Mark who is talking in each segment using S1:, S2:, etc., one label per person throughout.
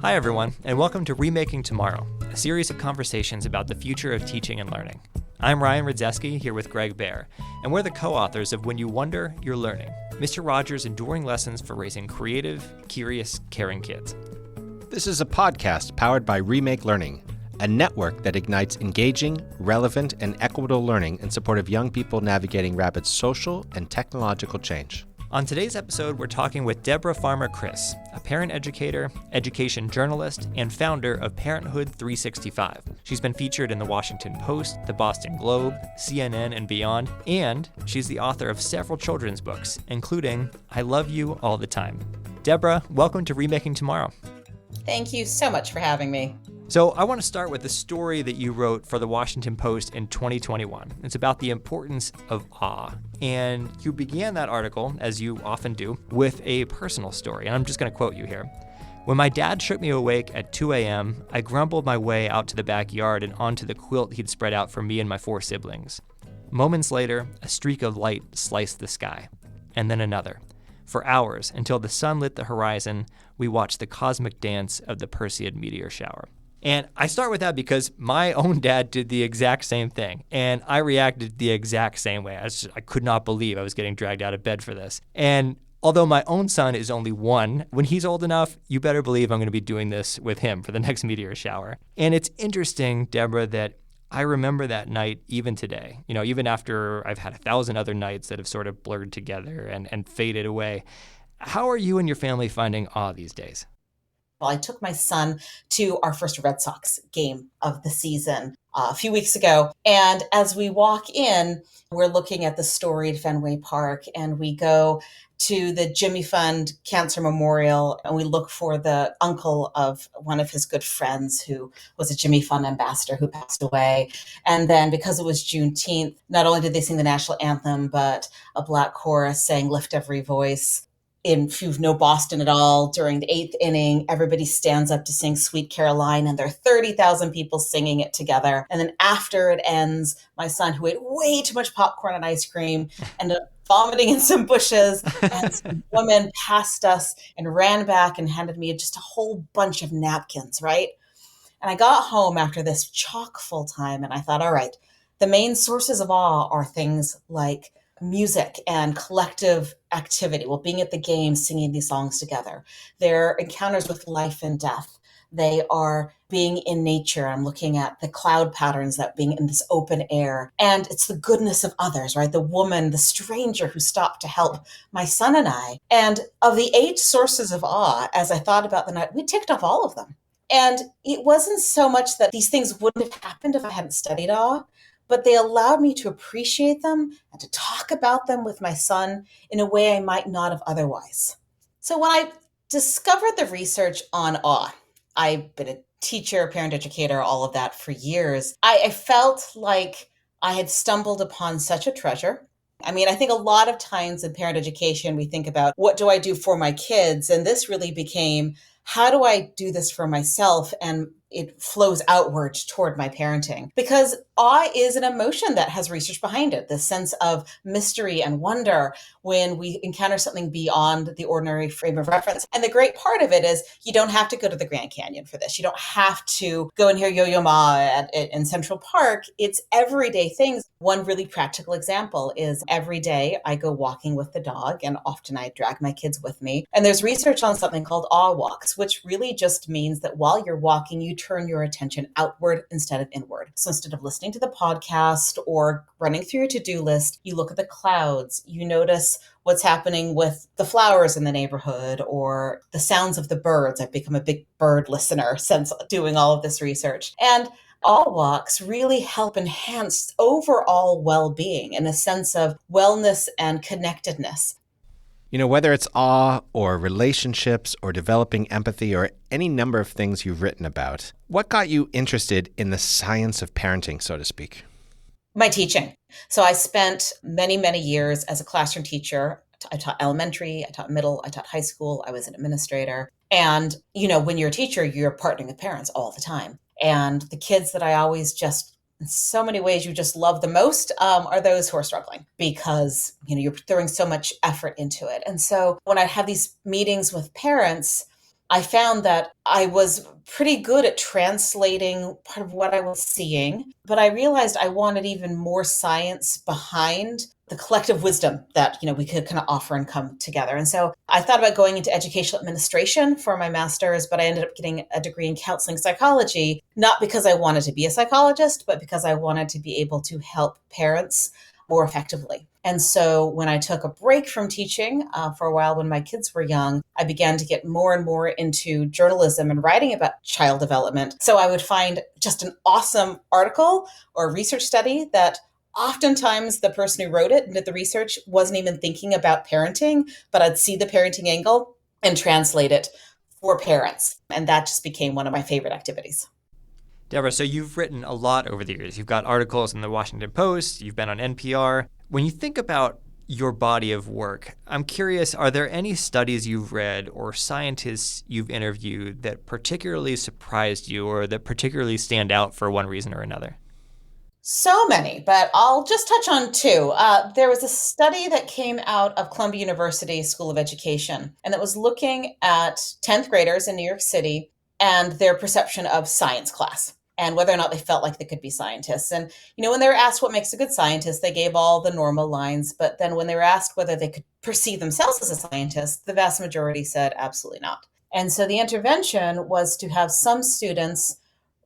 S1: Hi, everyone, and welcome to Remaking Tomorrow, a series of conversations about the future of teaching and learning. I'm Ryan Radzeski, here with Greg Baer, and we're the co-authors of When You Wonder, You're Learning, Mr. Rogers' enduring lessons for raising creative, curious, caring kids.
S2: This is a podcast powered by Remake Learning, a network that ignites engaging, relevant, and equitable learning in support of young people navigating rapid social and technological change.
S1: On today's episode, we're talking with Deborah Farmer Kris, a parent educator, education journalist, and founder of Parenthood 365. She's been featured in the Washington Post, the Boston Globe, CNN, and beyond, and she's the author of several children's books, including I Love You All the Time. Deborah, welcome to Remaking Tomorrow.
S3: Thank you so much for having me.
S1: So I want to start with the story that you wrote for the Washington Post in 2021. It's about the importance of awe. And you began that article, as you often do, with a personal story. And I'm just going to quote you here. When my dad shook me awake at 2 a.m., I grumbled my way out to the backyard and onto the quilt he'd spread out for me and my 4 siblings. Moments later, a streak of light sliced the sky. And then another. For hours, until the sun lit the horizon, we watched the cosmic dance of the Perseid meteor shower. And I start with that because my own dad did the exact same thing, and I reacted the exact same way. I could not believe I was getting dragged out of bed for this. And although my own son is only 1, when he's old enough, you better believe I'm going to be doing this with him for the next meteor shower. And it's interesting, Deborah, that I remember that night even today, even after I've had 1,000 other nights that have sort of blurred together and faded away. How are you and your family finding awe these days?
S3: Well, I took my son to our first Red Sox game of the season a few weeks ago. And as we walk in, we're looking at the storied Fenway Park, and we go to the Jimmy Fund Cancer Memorial, and we look for the uncle of one of his good friends who was a Jimmy Fund ambassador who passed away. And then because it was Juneteenth, not only did they sing the national anthem, but a Black chorus sang Lift Every Voice. If you know Boston at all, during the 8th inning, everybody stands up to sing Sweet Caroline, and there are 30,000 people singing it together. And then after it ends, my son, who ate way too much popcorn and ice cream, ended up vomiting in some bushes, and some woman passed us and ran back and handed me just a whole bunch of napkins, right? And I got home after this chock-full time, and I thought, all right, the main sources of awe are things like music and collective activity. Well, being at the game, singing these songs together. They're encounters with life and death. They are being in nature. I'm looking at the cloud patterns that being in this open air. And it's the goodness of others, right? The woman, the stranger who stopped to help my son and I. And of the 8 sources of awe, as I thought about the night, we ticked off all of them. And it wasn't so much that these things wouldn't have happened if I hadn't studied awe, but they allowed me to appreciate them and to talk about them with my son in a way I might not have otherwise. So when I discovered the research on awe, I've been a teacher, parent educator, all of that for years. I felt like I had stumbled upon such a treasure. I think a lot of times in parent education, we think about what do I do for my kids? And this really became, how do I do this for myself? And it flows outward toward my parenting, because awe is an emotion that has research behind it. The sense of mystery and wonder when we encounter something beyond the ordinary frame of reference. And the great part of it is you don't have to go to the Grand Canyon for this. You don't have to go and hear Yo-Yo Ma in Central Park. It's everyday things. One really practical example is every day I go walking with the dog, and often I drag my kids with me. And there's research on something called awe walks, which really just means that while you're walking, you turn your attention outward instead of inward. So instead of listening to the podcast or running through your to-do list, you look at the clouds, you notice what's happening with the flowers in the neighborhood or the sounds of the birds. I've become a big bird listener since doing all of this research. And awe walks really help enhance overall well-being and a sense of wellness and connectedness.
S2: Whether it's awe or relationships or developing empathy or any number of things you've written about, what got you interested in the science of parenting, so to speak?
S3: My teaching. So I spent many, many years as a classroom teacher. I taught elementary, I taught middle, I taught high school, I was an administrator. And, when you're a teacher, you're partnering with parents all the time. And the kids that I always just in so many ways you just love the most are those who are struggling because, you're throwing so much effort into it. And so when I have these meetings with parents, I found that I was pretty good at translating part of what I was seeing, but I realized I wanted even more science behind the collective wisdom that, we could kind of offer and come together. And so I thought about going into educational administration for my master's, but I ended up getting a degree in counseling psychology, not because I wanted to be a psychologist, but because I wanted to be able to help parents more effectively. And so when I took a break from teaching for a while when my kids were young, I began to get more and more into journalism and writing about child development. So I would find just an awesome article or research study that oftentimes the person who wrote it and did the research wasn't even thinking about parenting, but I'd see the parenting angle and translate it for parents. And that just became one of my favorite activities.
S1: Deborah, so you've written a lot over the years. You've got articles in the Washington Post, you've been on NPR. When you think about your body of work, I'm curious, are there any studies you've read or scientists you've interviewed that particularly surprised you or that particularly stand out for one reason or another?
S3: So many, but I'll just touch on two. There was a study that came out of Columbia University School of Education, and that was looking at 10th graders in New York City and their perception of science class and whether or not they felt like they could be scientists. And, when they were asked what makes a good scientist, they gave all the normal lines. But then when they were asked whether they could perceive themselves as a scientist, the vast majority said absolutely not. And so the intervention was to have some students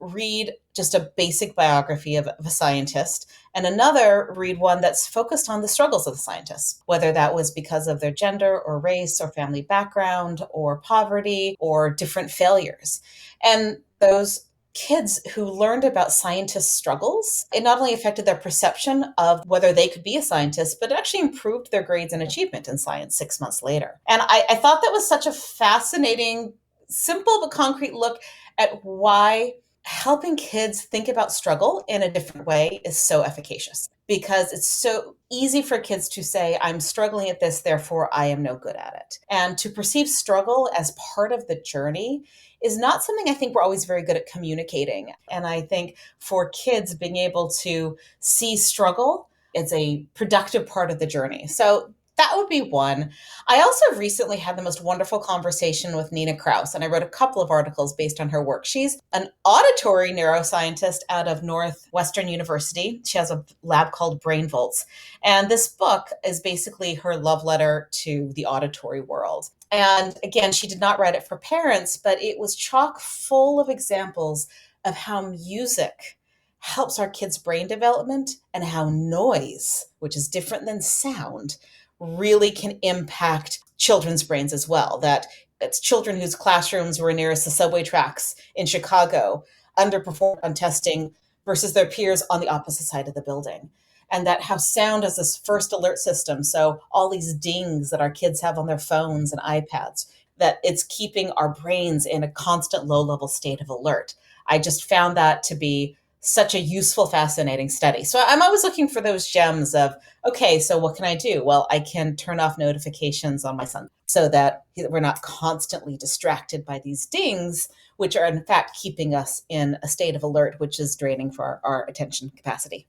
S3: read just a basic biography of a scientist, and another read one that's focused on the struggles of the scientists, whether that was because of their gender or race or family background or poverty or different failures. And those kids who learned about scientists' struggles, it not only affected their perception of whether they could be a scientist, but it actually improved their grades and achievement in science 6 months later. And I thought that was such a fascinating, simple but concrete look at why helping kids think about struggle in a different way is so efficacious, because it's so easy for kids to say, I'm struggling at this, therefore I am no good at it. And to perceive struggle as part of the journey is not something I think we're always very good at communicating. And I think for kids, being able to see struggle is a productive part of the journey. So that would be one. I also recently had the most wonderful conversation with Nina Kraus, and I wrote a couple of articles based on her work. She's an auditory neuroscientist out of Northwestern University. She has a lab called Brain Volts. And this book is basically her love letter to the auditory world. And again, she did not write it for parents, but it was chock full of examples of how music helps our kids' brain development and how noise, which is different than sound, really can impact children's brains as well. That it's children whose classrooms were nearest the subway tracks in Chicago underperformed on testing versus their peers on the opposite side of the building. And that how sound is this first alert system. So all these dings that our kids have on their phones and iPads, that it's keeping our brains in a constant low-level state of alert. I just found that to be such a useful, fascinating study. So I'm always looking for those gems of, okay, so what can I do? Well, I can turn off notifications on my son so that we're not constantly distracted by these dings, which are in fact keeping us in a state of alert, which is draining for our attention capacity.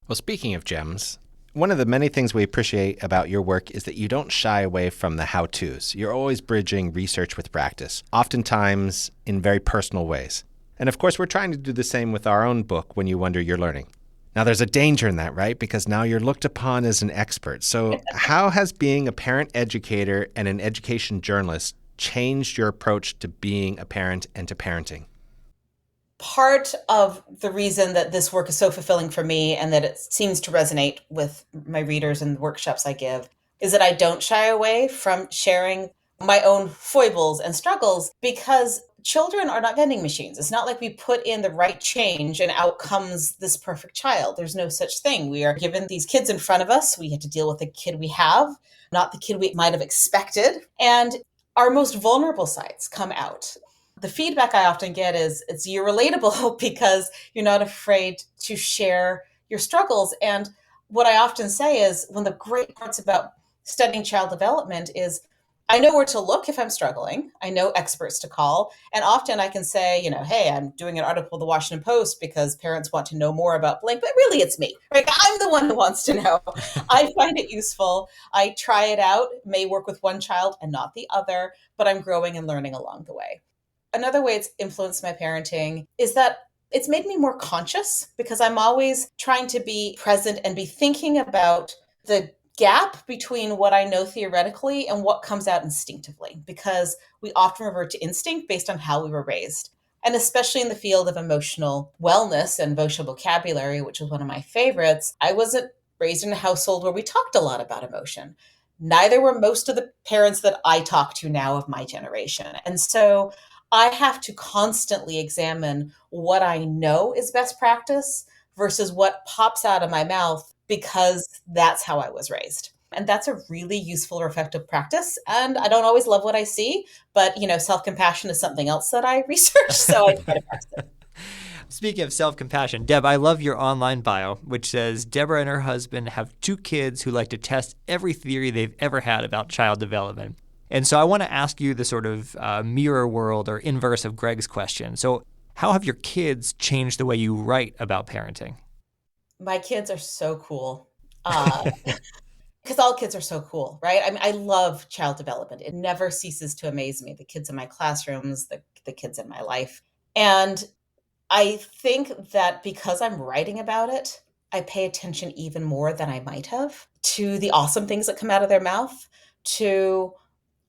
S2: Well, speaking of gems, one of the many things we appreciate about your work is that you don't shy away from the how-tos. You're always bridging research with practice, oftentimes in very personal ways. And of course, we're trying to do the same with our own book, When You Wonder You're Learning. Now, there's a danger in that, right? Because now you're looked upon as an expert. So how has being a parent educator and an education journalist changed your approach to being a parent and to parenting?
S3: Part of the reason that this work is so fulfilling for me and that it seems to resonate with my readers and the workshops I give is that I don't shy away from sharing my own foibles and struggles, because children are not vending machines. It's not like we put in the right change and out comes this perfect child. There's no such thing. We are given these kids in front of us. We have to deal with the kid we have, not the kid we might have expected. And our most vulnerable sides come out. The feedback I often get is you're relatable because you're not afraid to share your struggles. And what I often say is one of the great parts about studying child development is I know where to look if I'm struggling. I know experts to call. And often I can say, hey, I'm doing an article in the Washington Post because parents want to know more about blank, but really it's me, right? I'm the one who wants to know. I find it useful. I try it out, may work with one child and not the other, but I'm growing and learning along the way. Another way it's influenced my parenting is that it's made me more conscious because I'm always trying to be present and be thinking about the gap between what I know theoretically and what comes out instinctively, because we often revert to instinct based on how we were raised. And especially in the field of emotional wellness and emotional vocabulary, which is one of my favorites, I wasn't raised in a household where we talked a lot about emotion. Neither were most of the parents that I talk to now of my generation. And so I have to constantly examine what I know is best practice versus what pops out of my mouth because that's how I was raised. And that's a really useful or effective practice. And I don't always love what I see, but self-compassion is something else that I research, so I try to practice it.
S1: Speaking of self-compassion, Deb, I love your online bio, which says Deborah and her husband have 2 kids who like to test every theory they've ever had about child development. And so I want to ask you the sort of mirror world or inverse of Greg's question. So how have your kids changed the way you write about parenting?
S3: My kids are so cool. Because all kids are so cool, right? I mean, I love child development. It never ceases to amaze me. The kids in my classrooms, the kids in my life. And I think that because I'm writing about it, I pay attention even more than I might have to the awesome things that come out of their mouth, to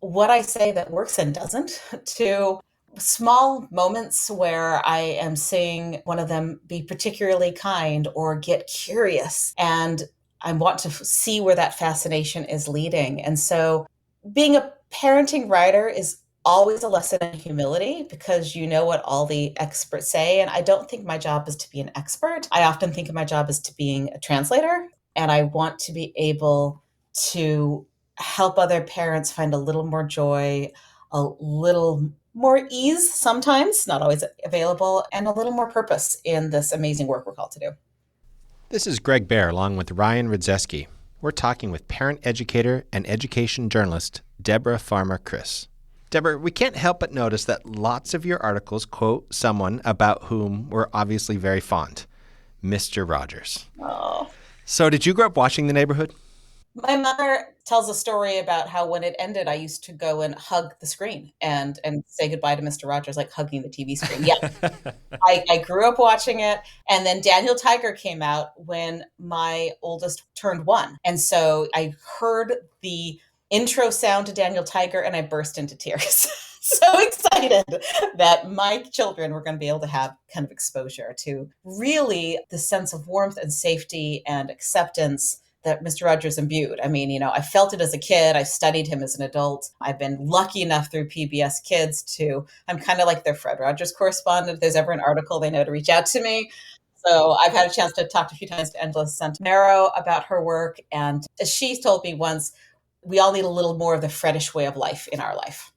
S3: what I say that works and doesn't, to small moments where I am seeing one of them be particularly kind or get curious, and I want to see where that fascination is leading. And so being a parenting writer is always a lesson in humility because you know what all the experts say. And I don't think my job is to be an expert. I often think of my job as to being a translator. And I want to be able to help other parents find a little more joy, a little more ease sometimes, not always available, and a little more purpose in this amazing work we're called to do.
S2: This is Greg Baer along with Ryan Rudzeski. We're talking with parent educator and education journalist Deborah Farmer-Kris. Deborah, we can't help but notice that lots of your articles quote someone about whom we're obviously very fond, Mr. Rogers.
S3: Oh.
S2: So did you grow up watching The Neighborhood?
S3: My mother tells a story about how when it ended, I used to go and hug the screen and say goodbye to Mr. Rogers, like hugging the TV screen. Yeah, I grew up watching it. And then Daniel Tiger came out when my oldest turned 1. And so I heard the intro sound to Daniel Tiger and I burst into tears. So excited that my children were going to be able to have kind of exposure to really the sense of warmth and safety and acceptance that Mr. Rogers imbued. I mean, I felt it as a kid. I studied him as an adult. I've been lucky enough through PBS Kids I'm kind of like their Fred Rogers correspondent. If there's ever an article, they know to reach out to me. So I've had a chance to talk a few times to Angela Santamero about her work. And as she told me once, we all need a little more of the Fredish way of life in our life.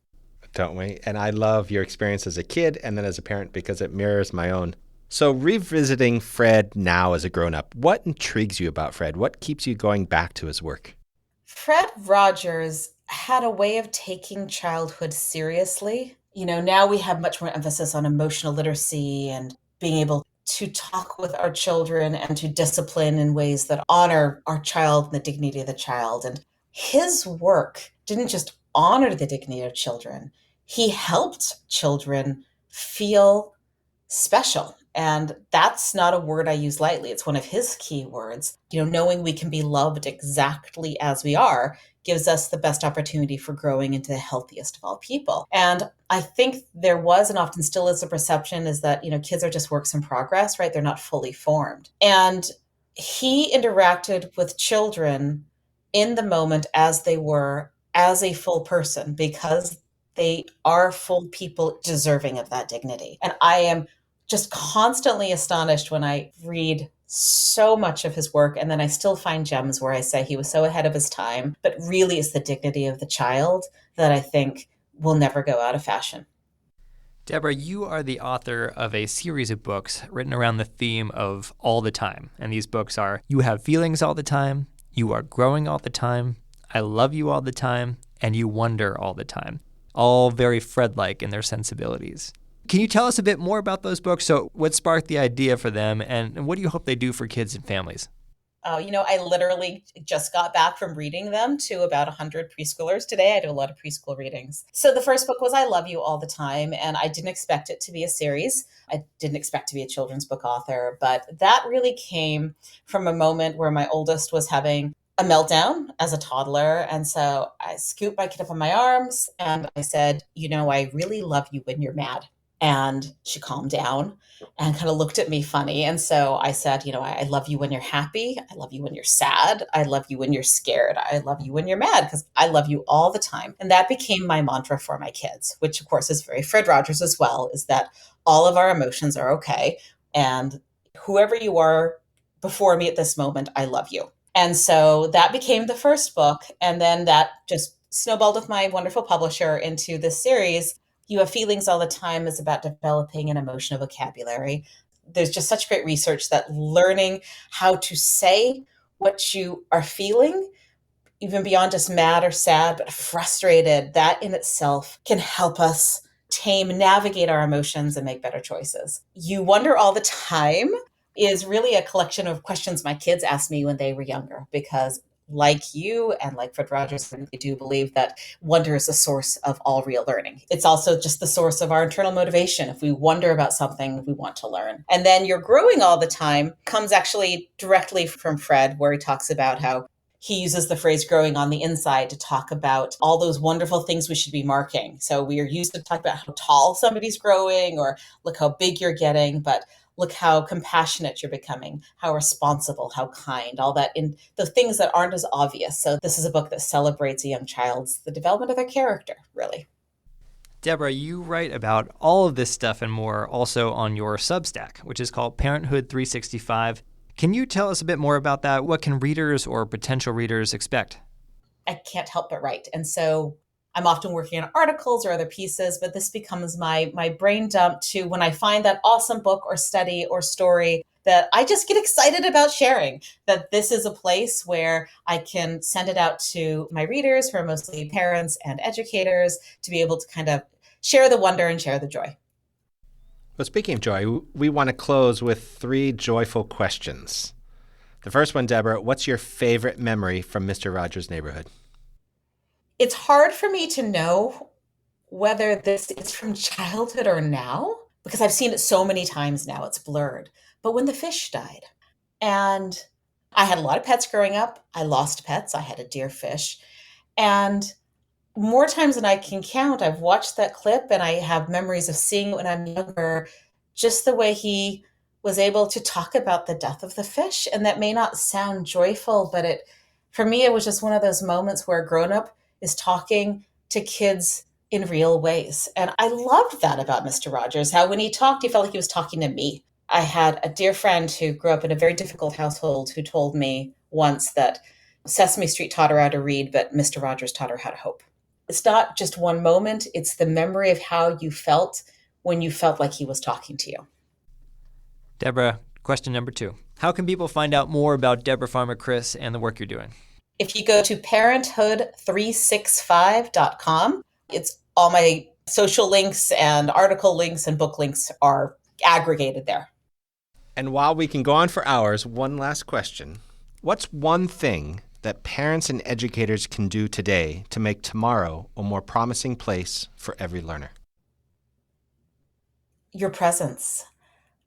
S2: Don't we? And I love your experience as a kid and then as a parent because it mirrors my own. So revisiting Fred now as a grown-up, what intrigues you about Fred? What keeps you going back to his work?
S3: Fred Rogers had a way of taking childhood seriously. Now we have much more emphasis on emotional literacy and being able to talk with our children and to discipline in ways that honor our child and the dignity of the child. And his work didn't just honor the dignity of children. He helped children feel special. And that's not a word I use lightly. It's one of his key words. Knowing we can be loved exactly as we are gives us the best opportunity for growing into the healthiest of all people. And I think there was and often still is a perception is that, kids are just works in progress, right? They're not fully formed. And he interacted with children in the moment as they were, as a full person, because they are full people deserving of that dignity. And I am just constantly astonished when I read so much of his work, and then I still find gems where I say he was so ahead of his time, but really it's the dignity of the child that I think will never go out of fashion.
S1: Deborah, you are the author of a series of books written around the theme of all the time. And these books are You Have Feelings All the Time, You Are Growing All the Time, I Love You All the Time, and you wonder all the time, all very Fred-like in their sensibilities. Can you tell us a bit more about those books? So what sparked the idea for them, and what do you hope they do for kids and families?
S3: I literally just got back from reading them to about 100 preschoolers today. I do a lot of preschool readings. So the first book was I Love You All the Time, and I didn't expect it to be a series. I didn't expect to be a children's book author, but that really came from a moment where my oldest was having a meltdown as a toddler. And so I scooped my kid up in my arms and I said, I really love you when you're mad. And she calmed down and kind of looked at me funny. And so I said, I love you when you're happy. I love you when you're sad. I love you when you're scared. I love you when you're mad, because I love you all the time. And that became my mantra for my kids, which of course is very Fred Rogers as well, is that all of our emotions are okay. And whoever you are before me at this moment, I love you. And so that became the first book. And then that just snowballed with my wonderful publisher into this series. You Have Feelings All the Time is about developing an emotional vocabulary. There's just such great research that learning how to say what you are feeling, even beyond just mad or sad, but frustrated, that in itself can help us navigate our emotions and make better choices. You Wonder All the Time is really a collection of questions my kids asked me when they were younger, because like you and like Fred Rogers, I do believe that wonder is the source of all real learning. It's also just the source of our internal motivation. If we wonder about something, we want to learn. And then You're Growing All the Time comes actually directly from Fred, where he talks about how he uses the phrase growing on the inside to talk about all those wonderful things we should be marking. So we are used to talk about how tall somebody's growing or look how big you're getting, but look how compassionate you're becoming, how responsible, how kind, all that in the things that aren't as obvious. So this is a book that celebrates a young child's, the development of their character, really.
S1: Deborah, you write about all of this stuff and more also on your Substack, which is called Parenthood 365. Can you tell us a bit more about that? What can readers or potential readers expect?
S3: I can't help but write. And so I'm often working on articles or other pieces, but this becomes my brain dump to when I find that awesome book or study or story that I just get excited about sharing, that this is a place where I can send it out to my readers, who are mostly parents and educators, to be able to kind of share the wonder and share the joy.
S2: Well, speaking of joy, we want to close with 3 joyful questions. The first one, Deborah, what's your favorite memory from Mr. Rogers' Neighborhood?
S3: It's hard for me to know whether this is from childhood or now, because I've seen it so many times now, it's blurred. But when the fish died, and I had a lot of pets growing up, I lost pets, I had a deer fish, and more times than I can count, I've watched that clip and I have memories of seeing it when I'm younger, just the way he was able to talk about the death of the fish. And that may not sound joyful, but for me, it was just one of those moments where a grown-up is talking to kids in real ways. And I loved that about Mr. Rogers, how when he talked, he felt like he was talking to me. I had a dear friend who grew up in a very difficult household who told me once that Sesame Street taught her how to read, but Mr. Rogers taught her how to hope. It's not just one moment, it's the memory of how you felt when you felt like he was talking to you.
S1: Deborah, question number 2. How can people find out more about Deborah Farmer Kris and the work you're doing?
S3: If you go to parenthood365.com, it's all my social links and article links and book links are aggregated there.
S2: And while we can go on for hours, one last question. What's one thing that parents and educators can do today to make tomorrow a more promising place for every learner?
S3: Your presence.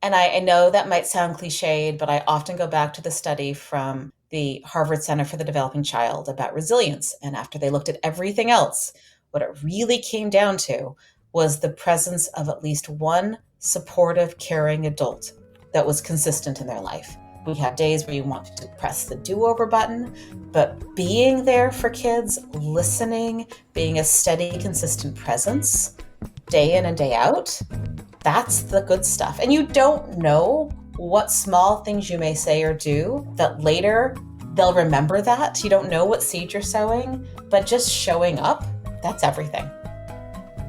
S3: And I know that might sound cliched, but I often go back to the study from the Harvard Center for the Developing Child about resilience. And after they looked at everything else, what it really came down to was the presence of at least one supportive, caring adult that was consistent in their life. We have days where you want to press the do-over button, but being there for kids, listening, being a steady, consistent presence, day in and day out, that's the good stuff. And you don't know what small things you may say or do that later they'll remember that. You don't know what seed you're sowing, but just showing up, that's everything.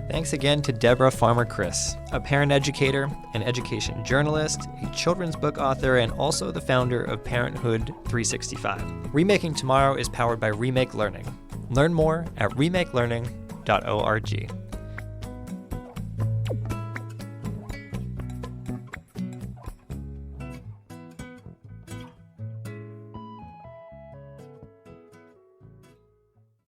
S1: Thanks again to Deborah Farmer Kris, a parent educator, an education journalist, a children's book author, and also the founder of Parenthood 365. Remaking Tomorrow is powered by Remake Learning. Learn more at remakelearning.org.